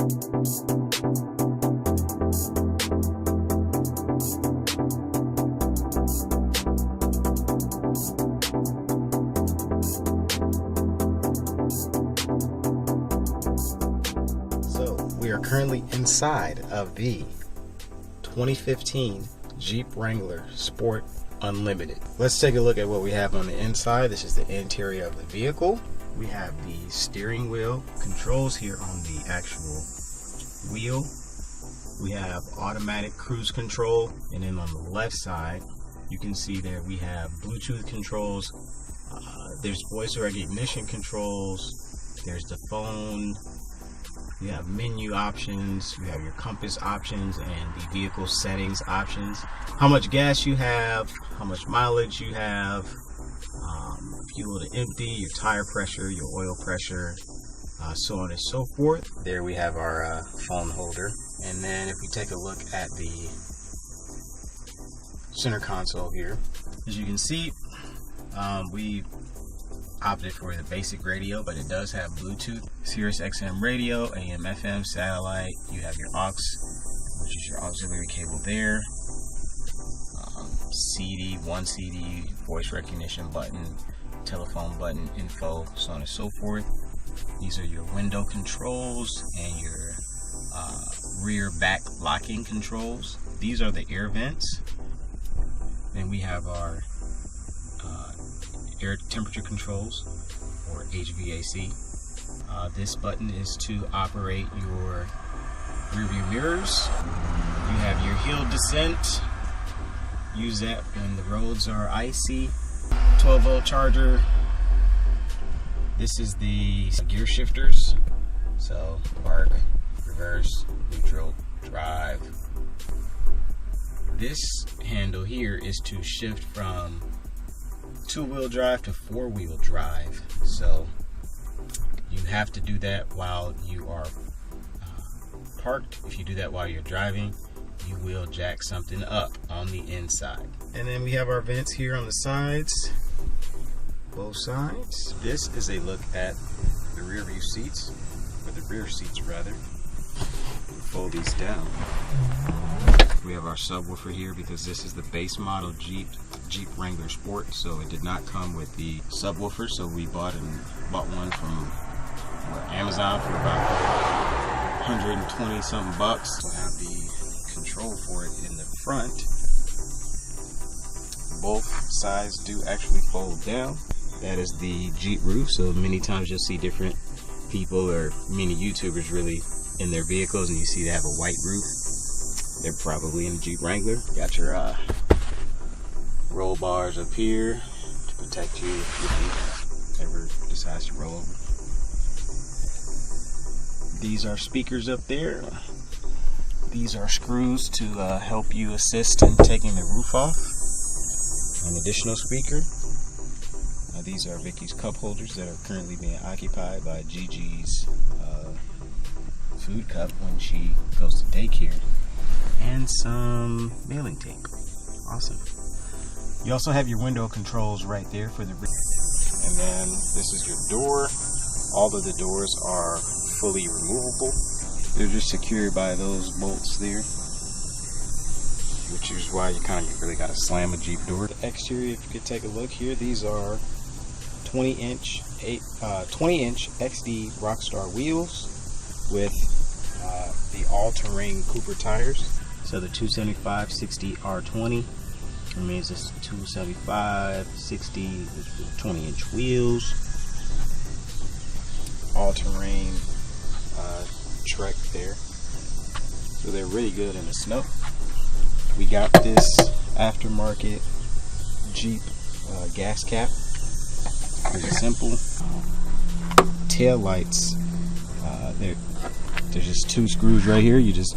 We are currently inside of the 2015 Jeep Wrangler Sport Unlimited. Let's take a look at what we have on the inside. This is the interior of the vehicle. We have the steering wheel controls here on the actual wheel. We have automatic cruise control, and then on the left side you can see there we have Bluetooth controls. There's voice recognition controls. There's the phone. You have menu options, you have your compass options, and the vehicle settings options. How much gas you have, how much mileage you have, fuel to empty, your tire pressure, your oil pressure, so on and so forth. There we have our phone holder. And then if we take a look at the center console here, as you can see, we opted for the basic radio, but it does have Bluetooth, Sirius XM radio, AM, FM, satellite. You have your aux, which is your auxiliary cable there. CD, one CD, voice recognition button, telephone button, info, so on and so forth. These are your window controls and your rear back locking controls. These are the air vents. Then we have our air temperature controls, or HVAC. This button is to operate your rear view mirrors. You have your hill descent. Use that when the roads are icy. 12-volt charger. This is the gear shifters. So park, reverse, neutral, drive. This handle here is to shift from two-wheel drive to four-wheel drive. So you have to do that while you are parked. If you do that while you're driving, you will jack something up on the inside. And then we have our vents here on the sides, both sides. This is a look at the rear view seats, or the rear seats rather. Fold these down. We have our subwoofer here because this is the base model Jeep Wrangler Sport, so it did not come with the subwoofer, so we bought one from Amazon for about 120 something bucks. We'll have the control for it in the front. Both sides do actually fold down. That is the Jeep roof, so many times you'll see different people or many YouTubers really in their vehicles and you see they have a white roof. They're probably in the Jeep Wrangler. You got your roll bars up here to protect you if you ever decides to roll over. These are speakers up there. These are screws to help you assist in taking the roof off. An additional speaker. These are Vicky's cup holders that are currently being occupied by Gigi's food cup when she goes to daycare. And some mailing tape. Awesome. You also have your window controls right there for the rear. And then this is your door. All of the doors are fully removable. They're just secured by those bolts there, which is why you kind of really got to slam a Jeep door. The exterior, if you could take a look here, these are 20-inch XD Rockstar wheels with the all-terrain Cooper tires. So the 275/60 R20 remains this 275/60 with 20-inch wheels, all-terrain Trek there. So they're really good in the snow. We got this aftermarket Jeep gas cap. Pretty simple. Tail lights. There's just two screws right here. You just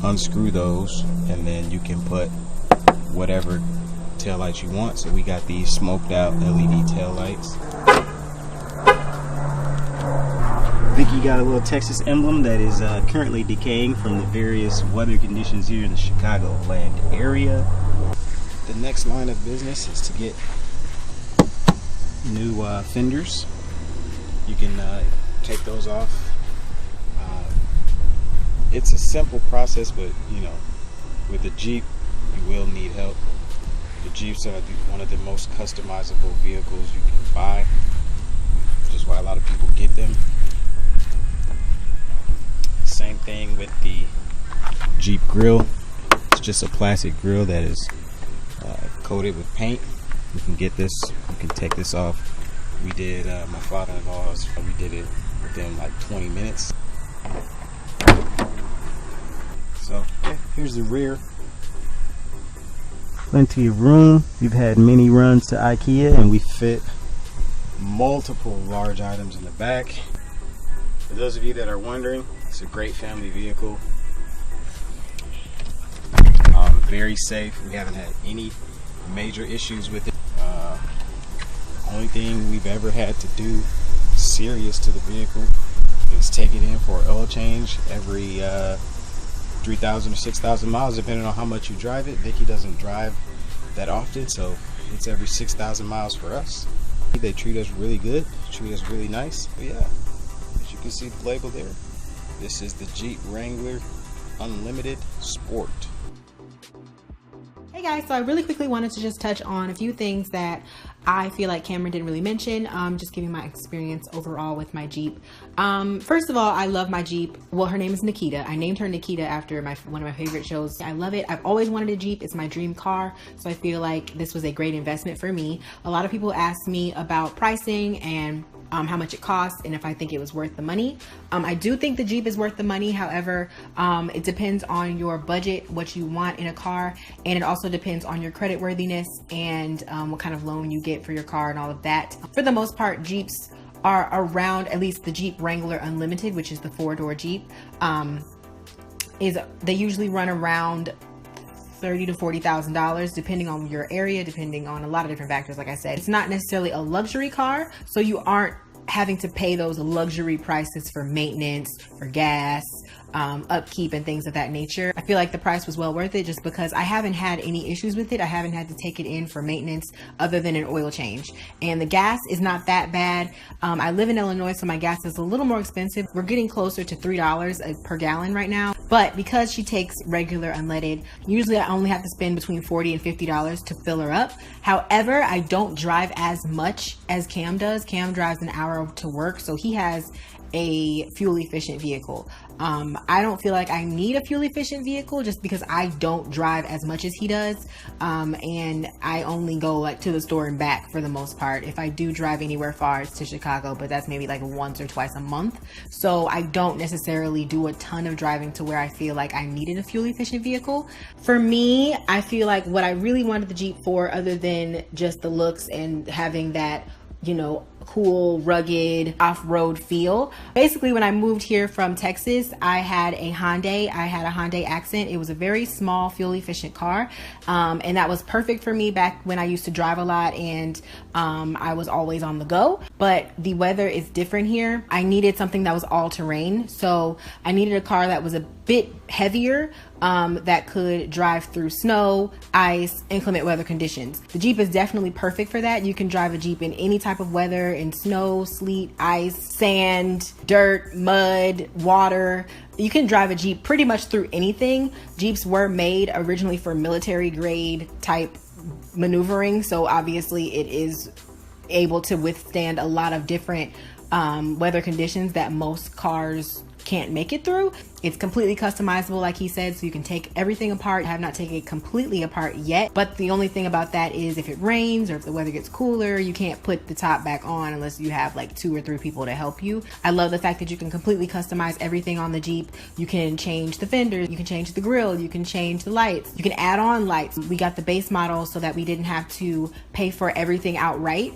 unscrew those and then you can put whatever tail lights you want. So we got these smoked out LED tail lights. Vicky got a little Texas emblem that is currently decaying from the various weather conditions here in the Chicagoland area. The next line of business is to get new fenders. You can take those off It's a simple process, but you know, with the Jeep, you will need help. The Jeeps are one of the most customizable vehicles you can buy, which is why a lot of people get them. Same thing with the Jeep grill. It's just a plastic grill that is coated with paint. You can get this, you can take this off. We did, my father-in-law's, we did it within like 20 minutes. So yeah, here's the rear. Plenty of room. We've had many runs to IKEA and we fit multiple large items in the back. For those of you that are wondering, it's a great family vehicle. Very safe. We haven't had any major issues with it. Only thing we've ever had to do serious to the vehicle is take it in for an oil change every 3,000 or 6,000 miles, depending on how much you drive it. Vicky doesn't drive that often, so it's every 6,000 miles for us. They treat us really good, treat us really nice. But yeah, as you can see the label there, this is the Jeep Wrangler Unlimited Sport. Hey guys, so I really quickly wanted to just touch on a few things that I feel like Cameron didn't really mention, just giving my experience overall with my Jeep. First of all, I love my Jeep. Well, her name is Nikita. I named her Nikita after one of my favorite shows. I love it. I've always wanted a Jeep. It's my dream car, so I feel like this was a great investment for me. A lot of people ask me about pricing and how much it costs and if I think it was worth the money. I do think the Jeep is worth the money. However, it depends on your budget, what you want in a car, and it also depends on your credit worthiness and what kind of loan you get for your car and all of that. For the most part, Jeeps are around, at least the Jeep Wrangler Unlimited, which is the 4-door Jeep, they usually run around $30,000 to $40,000, depending on your area, depending on a lot of different factors. Like I said, it's not necessarily a luxury car, so you aren't having to pay those luxury prices for maintenance, for gas, upkeep and things of that nature. I feel like the price was well worth it just because I haven't had any issues with it. I haven't had to take it in for maintenance other than an oil change. And the gas is not that bad. I live in Illinois, so my gas is a little more expensive. We're getting closer to $3 per gallon right now. But because she takes regular unleaded, usually I only have to spend between $40 and $50 to fill her up. However, I don't drive as much as Cam does. Cam drives an hour to work, so he has a fuel efficient vehicle. I don't feel like I need a fuel efficient vehicle just because I don't drive as much as he does, and I only go like to the store and back for the most part. If I do drive anywhere far, it's to Chicago, but that's maybe like once or twice a month, so I don't necessarily do a ton of driving to where I feel like I needed a fuel efficient vehicle. For me, I feel like what I really wanted the Jeep for, other than just the looks and having that, you know, cool, rugged, off-road feel. Basically, when I moved here from Texas, I had a Hyundai. I had a Hyundai Accent. It was a very small, fuel-efficient car, and that was perfect for me back when I used to drive a lot and I was always on the go. But the weather is different here. I needed something that was all-terrain, so I needed a car that was a bit heavier, that could drive through snow, ice, inclement weather conditions. The Jeep is definitely perfect for that. You can drive a Jeep in any type of weather, in snow, sleet, ice, sand, dirt, mud, water. You can drive a Jeep pretty much through anything. Jeeps were made originally for military grade type maneuvering, so obviously it is able to withstand a lot of different weather conditions that most cars can't make it through. It's completely customizable, like he said, so you can take everything apart. I have not taken it completely apart yet, but the only thing about that is if it rains or if the weather gets cooler, you can't put the top back on unless you have like 2 or 3 people to help you. I love the fact that you can completely customize everything on the Jeep. You can change the fenders, you can change the grill, you can change the lights, you can add on lights. We got the base model so that we didn't have to pay for everything outright.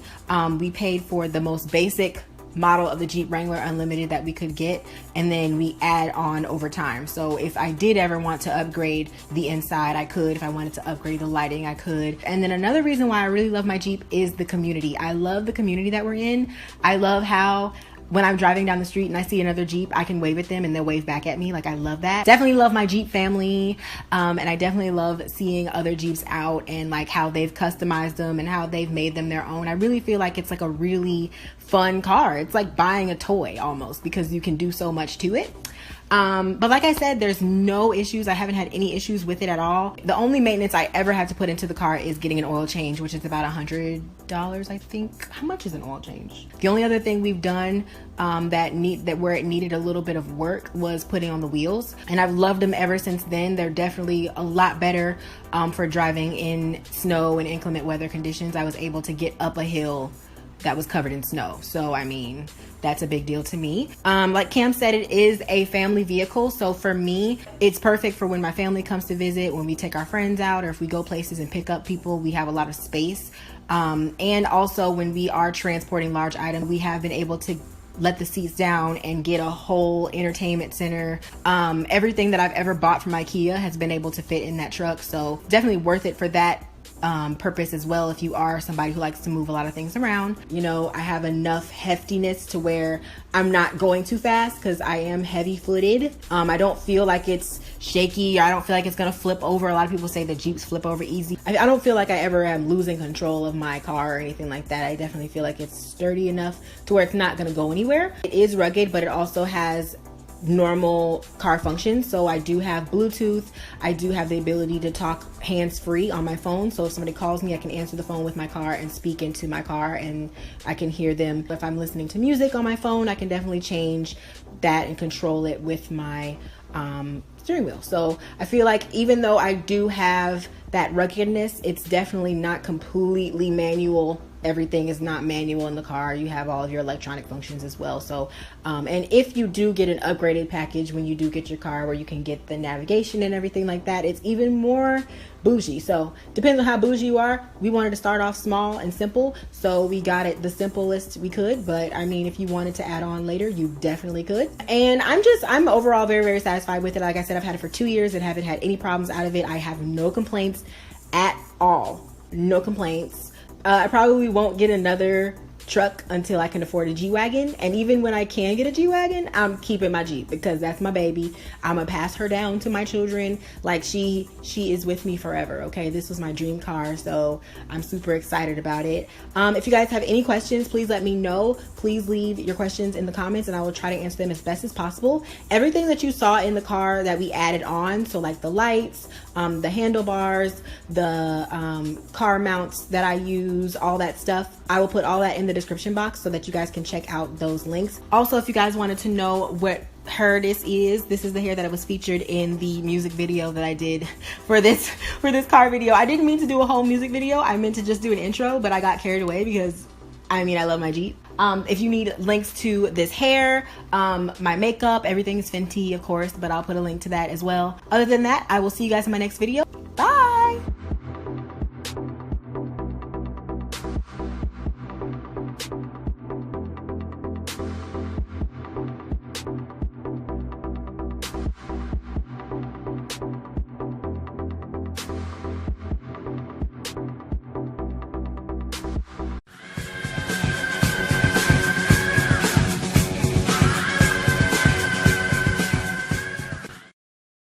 We paid for the most basic model of the Jeep Wrangler Unlimited that we could get, and then we add on over time. So if I did ever want to upgrade the inside, I could. If I wanted to upgrade the lighting, I could. And then another reason why I really love my Jeep is the community. I love the community that we're in. I love how when I'm driving down the street and I see another Jeep, I can wave at them and they'll wave back at me. Like, I love that. Definitely love my Jeep family. And I definitely love seeing other Jeeps out and like how they've customized them and how they've made them their own. I really feel like it's like a really fun car. It's like buying a toy almost because you can do so much to it. But like I said, there's no issues. I haven't had any issues with it at all. The only maintenance I ever had to put into the car is getting an oil change, which is about $100, I think. How much is an oil change? The only other thing we've done where it needed a little bit of work was putting on the wheels, and I've loved them ever since then. They're definitely a lot better for driving in snow and inclement weather conditions. I was able to get up a hill that was covered in snow, so I mean, that's a big deal to me. Like Cam said, it is a family vehicle, so for me it's perfect for when my family comes to visit, when we take our friends out, or if we go places and pick up people. We have a lot of space, and also when we are transporting large items, we have been able to let the seats down and get a whole entertainment center. Everything that I've ever bought from IKEA has been able to fit in that truck, so definitely worth it for that purpose as well. If you are somebody who likes to move a lot of things around, you know, I have enough heftiness to where I'm not going too fast because I am heavy footed. I don't feel like it's shaky. I don't feel like it's gonna flip over. A lot of people say that Jeeps flip over easy. I don't feel like I ever am losing control of my car or anything like that. I definitely feel like it's sturdy enough to where it's not gonna go anywhere. It is rugged, but it also has normal car functions. So I do have Bluetooth. I do have the ability to talk hands-free on my phone. So if somebody calls me, I can answer the phone with my car and speak into my car, and I can hear them. If I'm listening to music on my phone, I can definitely change that and control it with my steering wheel. So I feel like even though I do have that ruggedness, it's definitely not completely manual. Everything is not manual in the car. You have all of your electronic functions as well. So, and if you do get an upgraded package when you do get your car, where you can get the navigation and everything like that, it's even more bougie. So depends on how bougie you are. We wanted to start off small and simple, so we got it the simplest we could. But I mean, if you wanted to add on later, you definitely could. And I'm overall very, very satisfied with it. Like I said, I've had it for 2 years and haven't had any problems out of it. I have no complaints at all. No complaints. I probably won't get another truck until I can afford a G-Wagon. And even when I can get a G-Wagon, I'm keeping my Jeep because that's my baby. I'm gonna pass her down to my children. Like she is with me forever. Okay, this was my dream car, so I'm super excited about it. If you guys have any questions, please let me know. Please leave your questions in the comments and I will try to answer them as best as possible. Everything that you saw in the car that we added on, so like the lights, the handlebars, the car mounts that I use, all that stuff, I will put all that in the description box so that you guys can check out those links. Also, if you guys wanted to know what hair this is the hair that was featured in the music video that I did for this car video. I didn't mean to do a whole music video. I meant to just do an intro, but I got carried away because I mean, I love my Jeep. If you need links to this hair, my makeup, everything is Fenty, of course, but I'll put a link to that as well. Other than that, I will see you guys in my next video.